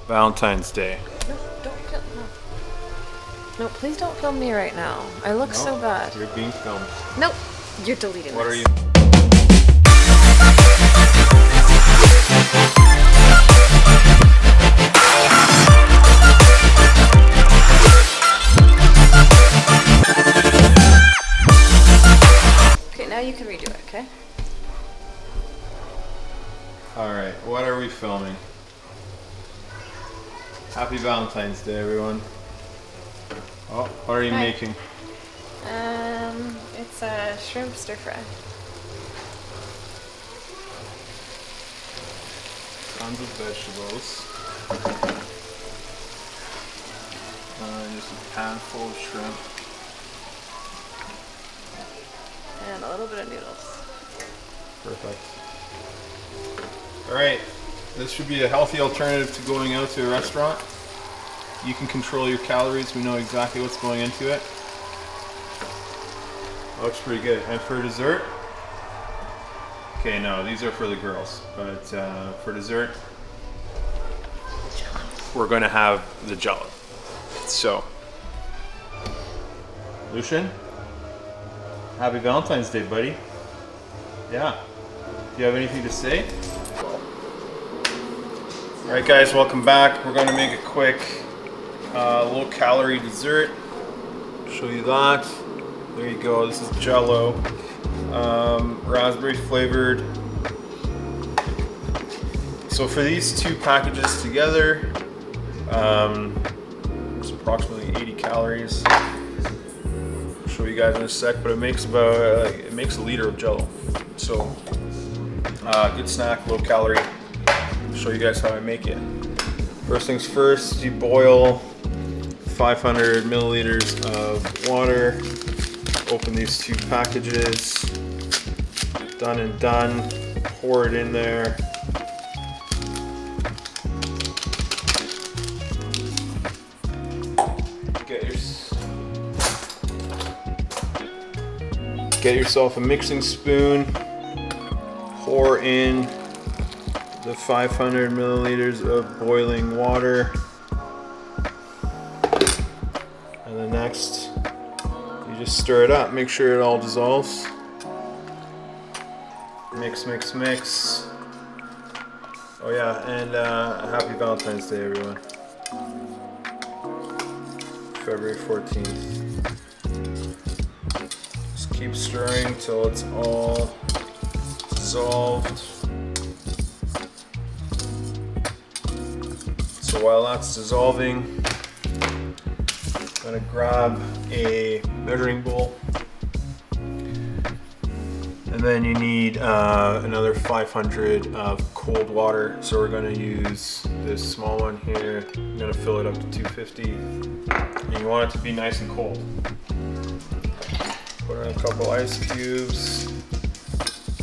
Valentine's Day. No, don't film. No. No, please don't film me right now. I look so bad. You're being filmed. Nope, you're deleting What this. are you? Okay, now you can redo it, okay? Alright, what are we filming? Happy Valentine's Day, everyone. Oh, what are you Hi. making? It's a shrimp stir fry. Tons of vegetables. Just a pan full of shrimp. And a little bit of noodles. Perfect. Alright, this should be a healthy alternative to going out to a restaurant. You can control your calories, we know exactly what's going into it. Looks pretty good. And for dessert? Okay, no, these are for the girls. But for dessert, we're going to have the Jello. So, Lucian, happy Valentine's Day, buddy. Yeah. Do you have anything to say? Alright guys, welcome back. We're going to make a quick low-calorie dessert. Show you that. There you go. This is Jello, raspberry flavored. So for these two packages together, it's approximately 80 calories. I'll show you guys in a sec, but it makes about it makes a liter of Jello. So good snack, low calorie. I'll show you guys how I make it. First things first, you boil 500 milliliters of water. Open these two packages. Done and done. Pour it in there. Get yourself a mixing spoon. Pour in the 500 milliliters of boiling water. And then next, you just stir it up. Make sure it all dissolves. Mix, mix, mix. Oh yeah, and happy Valentine's Day, everyone. February 14th. Just keep stirring till it's all dissolved. So while that's dissolving, I'm gonna grab a measuring bowl. And then you need another 500 of cold water. So we're gonna use this small one here. I'm gonna fill it up to 250. And you want it to be nice and cold. Put in a couple ice cubes.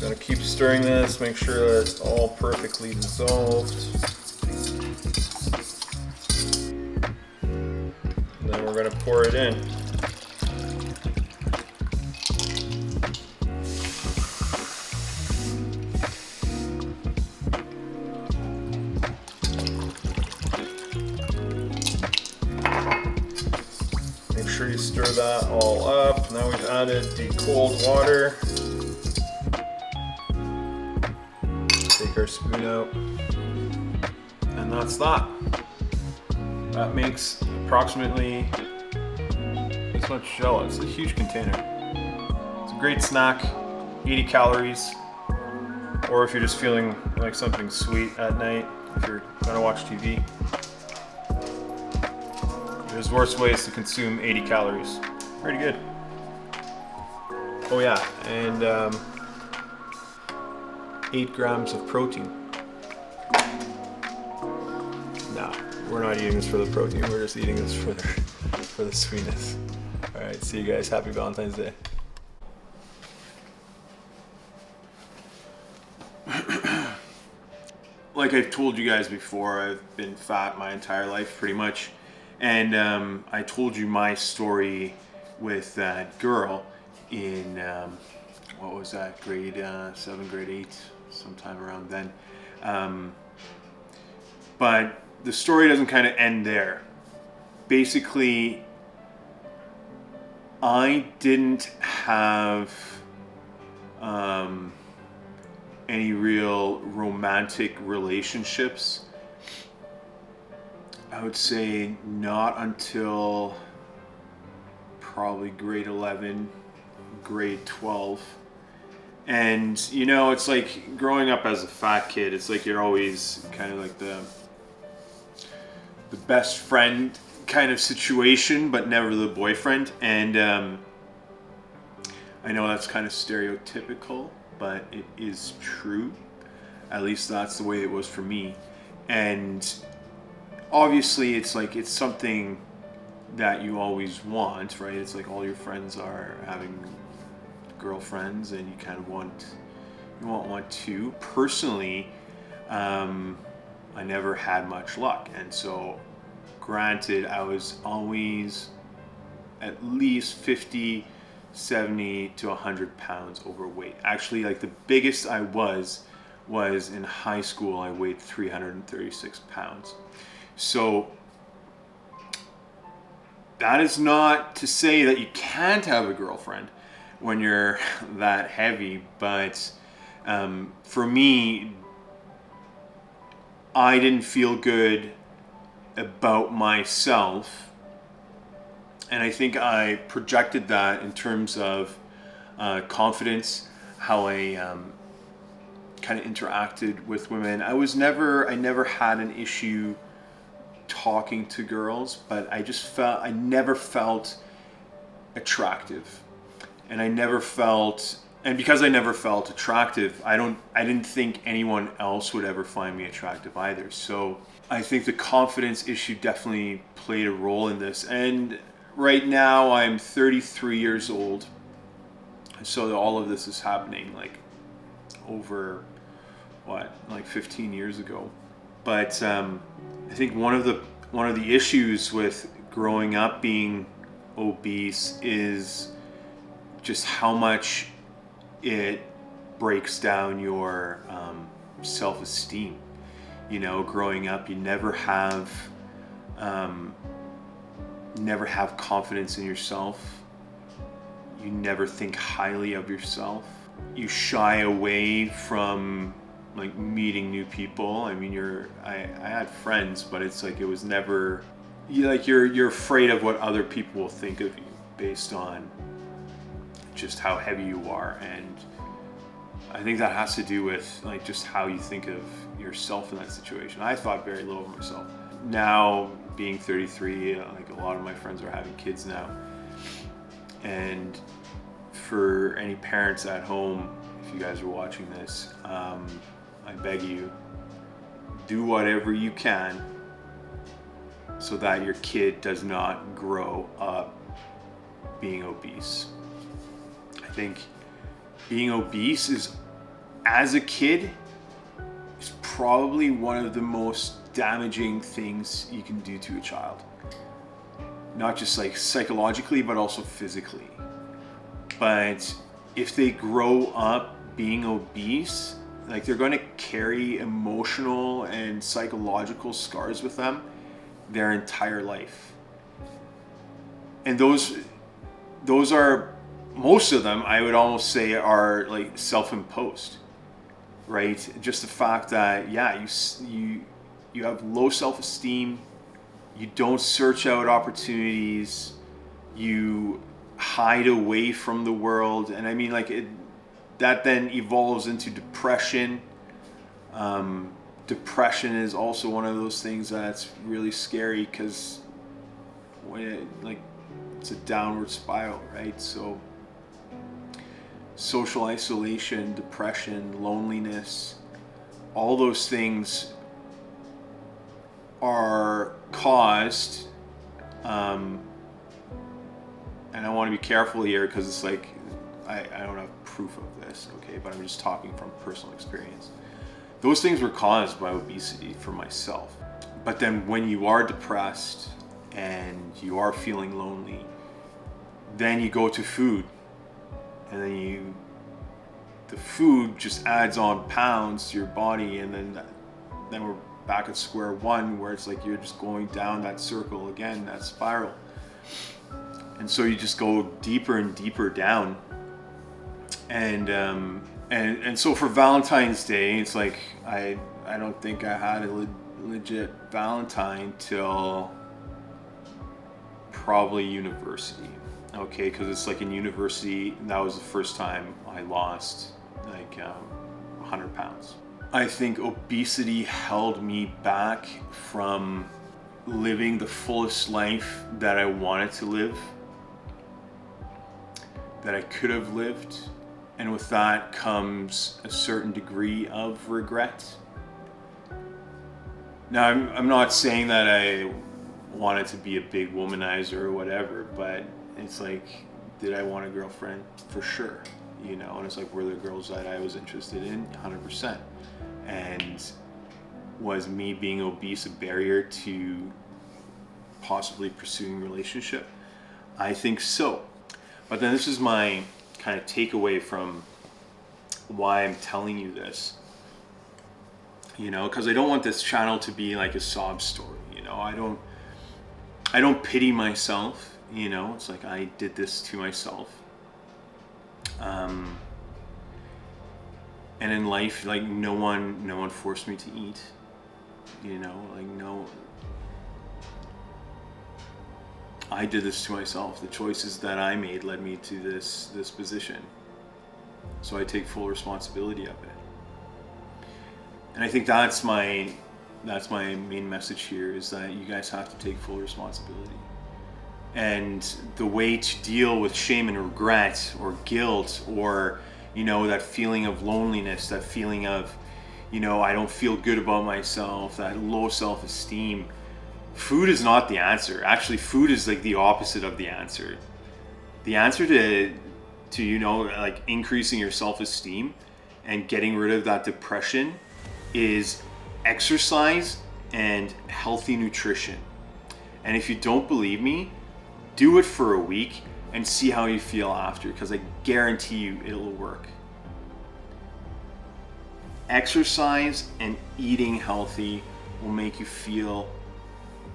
Gonna keep stirring this, make sure that it's all perfectly dissolved. And then we're gonna pour it in. Make sure you stir that all up. Now we've added the cold water. Take our spoon out. And that's that. That makes approximately this much Jello. It's a huge container. It's a great snack, 80 calories. Or if you're just feeling like something sweet at night, if you're gonna watch TV. There's worse ways to consume 80 calories. Pretty good. Oh yeah, and 8 grams of protein. No, we're not eating this for the protein. We're just eating this for the sweetness. All right, see you guys. Happy Valentine's Day. Like I've told you guys before, I've been fat my entire life, pretty much. And I told you my story with that girl in, what was that, grade 7, grade 8, sometime around then. But the story doesn't kind of end there. Basically, I didn't have any real romantic relationships. I would say not until probably grade 11, grade 12. And you know, it's like growing up as a fat kid, it's like you're always kind of like the best friend kind of situation, but never the boyfriend. And I know that's kind of stereotypical, but it is true. At least that's the way it was for me. And obviously it's like, it's something that you always want, right? It's like all your friends are having girlfriends and you kind of want one too. Personally, I never had much luck. And so granted, I was always at least 50, 70 to 100 pounds overweight. Actually, like the biggest I was in high school. I weighed 336 pounds. So that is not to say that you can't have a girlfriend when you're that heavy, but for me, I didn't feel good about myself, and I think I projected that in terms of confidence, how I kind of interacted with women. I never had an issue talking to girls, but I never felt attractive, and because I never felt attractive, I didn't think anyone else would ever find me attractive either. So I think the confidence issue definitely played a role in this. And right now I'm 33 years old, so all of this is happening like over like 15 years ago. But I think one of the issues with growing up being obese is just how much it breaks down your self-esteem. You know, growing up, you never have confidence in yourself. You never think highly of yourself. You shy away from like meeting new people. I mean, I had friends, but it's like it was never you're afraid of what other people will think of you based on just how heavy you are. And I think that has to do with like just how you think of yourself in that situation. I thought very little of myself. Now being 33, like a lot of my friends are having kids now, and for any parents at home, if you guys are watching this, I beg you, do whatever you can so that your kid does not grow up being obese. I think being obese as a kid, is probably one of the most damaging things you can do to a child. Not just like psychologically, but also physically. But if they grow up being obese, like they're going to carry emotional and psychological scars with them their entire life. And those are, most of them, I would almost say, are like self-imposed, right? Just the fact that, yeah, you have low self-esteem, you don't search out opportunities, you hide away from the world, and I mean, like that then evolves into depression. Depression is also one of those things that's really scary because it's a downward spiral, right? So social isolation, depression, loneliness, all those things are caused, and I want to be careful here because it's like I don't have proof of this, okay, but I'm just talking from personal experience. Those things were caused by obesity for myself. But then when you are depressed and you are feeling lonely, then you go to food, and then the food just adds on pounds to your body, and then we're back at square one, where it's like you're just going down that circle again, that spiral. And so you just go deeper and deeper down. And so for Valentine's Day, it's like I don't think I had a legit Valentine till probably university. Okay, because it's like in university, that was the first time I lost like 100 pounds. I think obesity held me back from living the fullest life that I wanted to live, that I could have lived. And with that comes a certain degree of regret. Now, I'm not saying that I wanted to be a big womanizer or whatever, but it's like, did I want a girlfriend? For sure. You know, and it's like, were there girls that I was interested in? 100%. And was me being obese a barrier to possibly pursuing a relationship? I think so. But then this is my kind of takeaway from why I'm telling you this. You know, because I don't want this channel to be like a sob story. You know, I don't pity myself. You know, it's like I did this to myself. And in life, like no one forced me to eat. You know, like no. I did this to myself. The choices that I made led me to this position. So I take full responsibility of it. And I think that's my main message here, is that you guys have to take full responsibility. And the way to deal with shame and regret or guilt, or, you know, that feeling of loneliness, that feeling of, you know, I don't feel good about myself, that low self-esteem, food is not the answer. Actually, food is like the opposite of the answer. The answer to you know, like increasing your self-esteem and getting rid of that depression is exercise and healthy nutrition. And if you don't believe me, do it for a week and see how you feel after, because I guarantee you it'll work. Exercise and eating healthy will make you feel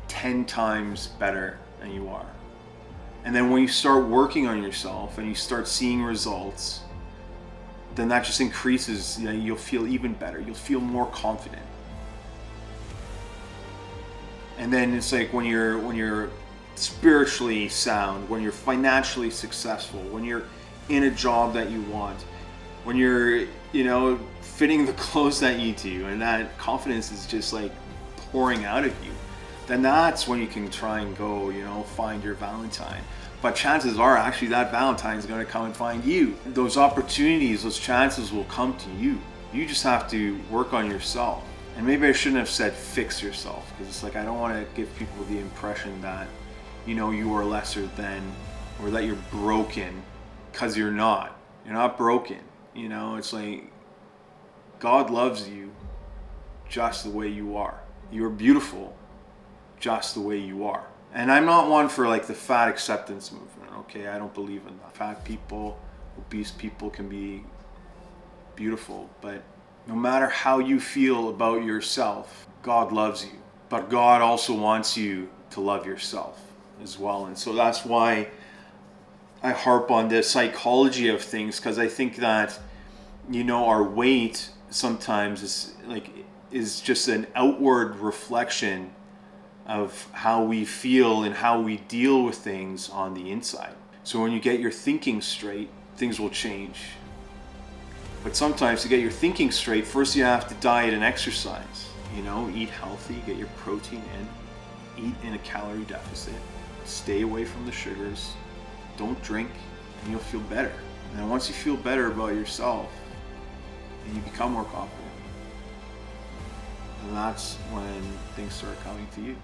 10 times better than you are. And then when you start working on yourself and you start seeing results, then that just increases, you know, you'll feel even better. You'll feel more confident. And then it's like when you're spiritually sound, when you're financially successful, when you're in a job that you want, when you're, you know, fitting the clothes that you do, and that confidence is just like pouring out of you, then that's when you can try and go, you know, find your Valentine. But chances are actually that Valentine is going to come and find you. Those opportunities, those chances will come to you. You just have to work on yourself. And maybe I shouldn't have said fix yourself, because it's like I don't want to give people the impression that, you know, you are lesser than, or that you're broken, because you're not. You're not broken. You know, it's like God loves you just the way you are. You're beautiful just the way you are. And I'm not one for like the fat acceptance movement, okay? I don't believe in that. Fat people, obese people can be beautiful, but no matter how you feel about yourself, God loves you. But God also wants you to love yourself as well. And so that's why I harp on the psychology of things, because I think that, you know, our weight sometimes is just an outward reflection of how we feel and how we deal with things on the inside. So when you get your thinking straight, things will change. But sometimes to get your thinking straight, first you have to diet and exercise. You know, eat healthy, get your protein in, eat in a calorie deficit, stay away from the sugars, don't drink, and you'll feel better. And then once you feel better about yourself, and you become more confident, and that's when things start coming to you.